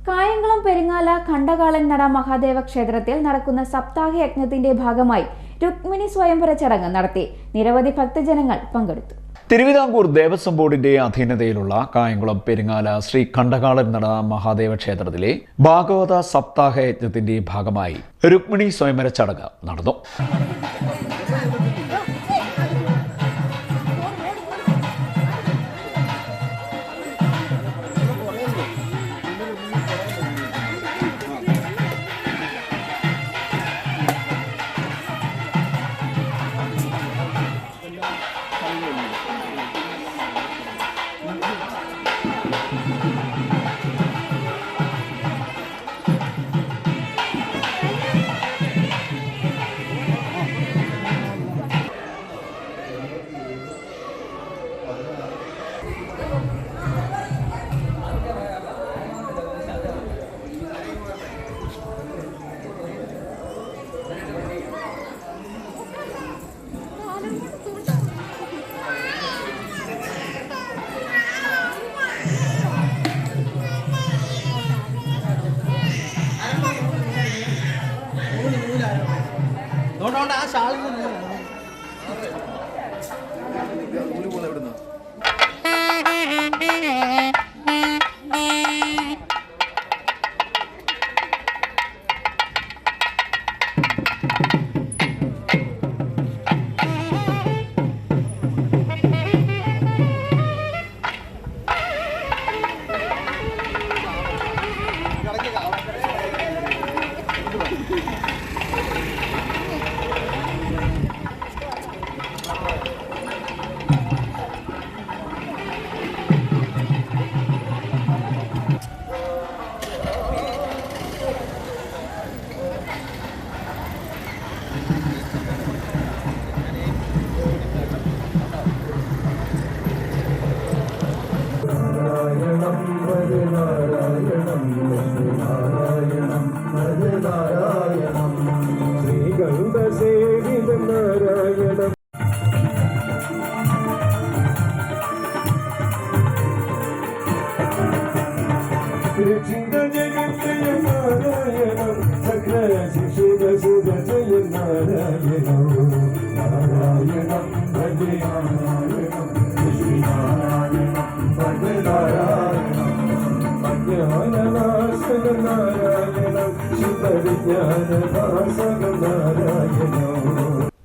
കായംകുളം പെരിങ്ങാല കണ്ടകാളൻ നട മഹാദേവ ക്ഷേത്രത്തിൽ നടക്കുന്ന സപ്താഹ യജ്ഞത്തിന്റെ ഭാഗമായി രുക്മിണി സ്വയംവര ചടങ്ങ് നടത്തി. നിരവധി ഭക്തജനങ്ങൾ പങ്കെടുത്തു. തിരുവിതാംകൂർ ദേവസ്വം ബോർഡിന്റെ അധീനതയിലുള്ള കായംകുളം പെരിങ്ങാല ശ്രീ കണ്ടകാളൻ നട മഹാദേവ ക്ഷേത്രത്തിലെ ഭാഗവത സപ്താഹ യജ്ഞത്തിന്റെ ഭാഗമായി രുക്മിണി സ്വയംവര ചടങ്ങ് നടന്നു.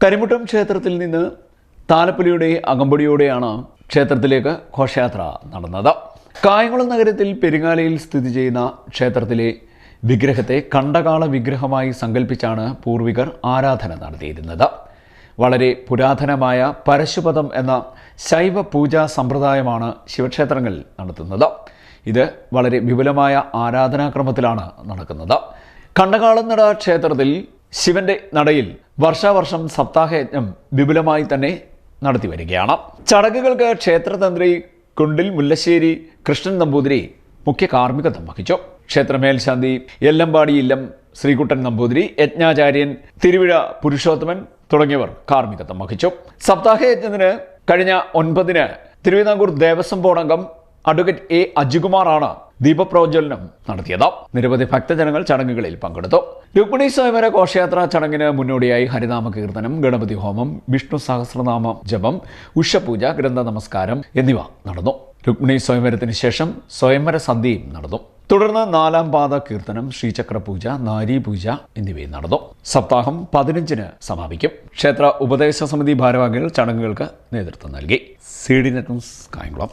കരിമുട്ടം ക്ഷേത്രത്തിൽ നിന്ന് താലപ്പൊലിയുടെ അകമ്പടിയോടെയാണ് ക്ഷേത്രത്തിലേക്ക് ഘോഷയാത്ര നടന്നത്. കായംകുളം നഗരത്തിൽ പെരിങ്ങാലയിൽ സ്ഥിതി ചെയ്യുന്ന ക്ഷേത്രത്തിലെ വിഗ്രഹത്തെ കണ്ടകാള വിഗ്രഹമായി സങ്കല്പിച്ചാണ് പൂർവികർ ആരാധന നടത്തിയിരുന്നത്. വളരെ പുരാതനമായ പരശുപദം എന്ന ശൈവ പൂജാ സമ്പ്രദായമാണ് ശിവക്ഷേത്രങ്ങളിൽ നടത്തുന്നത്. ഇത് വളരെ വിപുലമായ ആരാധനാക്രമത്തിലാണ് നടക്കുന്നത്. കണ്ടകാളൻ നട ക്ഷേത്രത്തിൽ ശിവന്റെ നടയിൽ വർഷാവർഷം സപ്താഹയജ്ഞം വിപുലമായി തന്നെ നടത്തി വരികയാണ്. ചടങ്ങുകൾക്ക് ക്ഷേത്രതന്ത്രി കുണ്ടിൽ മുല്ലശ്ശേരി കൃഷ്ണൻ നമ്പൂതിരി മുഖ്യ കാർമ്മികത്വം വഹിച്ചു. ക്ഷേത്ര മേൽശാന്തി എല്ലമ്പാടി ഇല്ലം ശ്രീകുട്ടൻ നമ്പൂതിരി, യജ്ഞാചാര്യൻ തിരുവിഴ പുരുഷോത്തമൻ തുടങ്ങിയവർ കാർമ്മികത്വം വഹിച്ചു. സപ്താഹയജ്ഞത്തിന് കഴിഞ്ഞ 9-ന് തിരുവിതാംകൂർ ദേവസ്വം ബോർഡ് അംഗം അഡ്വക്കേറ്റ് എ അജികുമാറാണ് ദീപപ്രോജ്വലനം നടത്തിയത്. നിരവധി ഭക്തജനങ്ങൾ ചടങ്ങുകളിൽ പങ്കെടുത്തു. രുക്മിണി സ്വയംവര ഘോഷയാത്രാ ചടങ്ങിന് മുന്നോടിയായി ഹരിനാമ കീർത്തനം, ഗണപതി ഹോമം, വിഷ്ണു സഹസ്രനാമ ജപം, ഉഷപൂജ, ഗ്രന്ഥ നമസ്കാരം എന്നിവ നടന്നു. രുക്മിണി സ്വയംവരത്തിന് ശേഷം സ്വയംവര സന്ധ്യയും നടന്നു. തുടർന്ന് 4-ാം പാദ കീർത്തനം, ശ്രീചക്ര പൂജ, നാരീപൂജ എന്നിവയും നടന്നു. സപ്താഹം 15-ന് സമാപിക്കും. ക്ഷേത്ര ഉപദേശ സമിതി ഭാരവാഹികൾ ചടങ്ങുകൾക്ക് നേതൃത്വം നൽകി. CD net news Kayamkulam.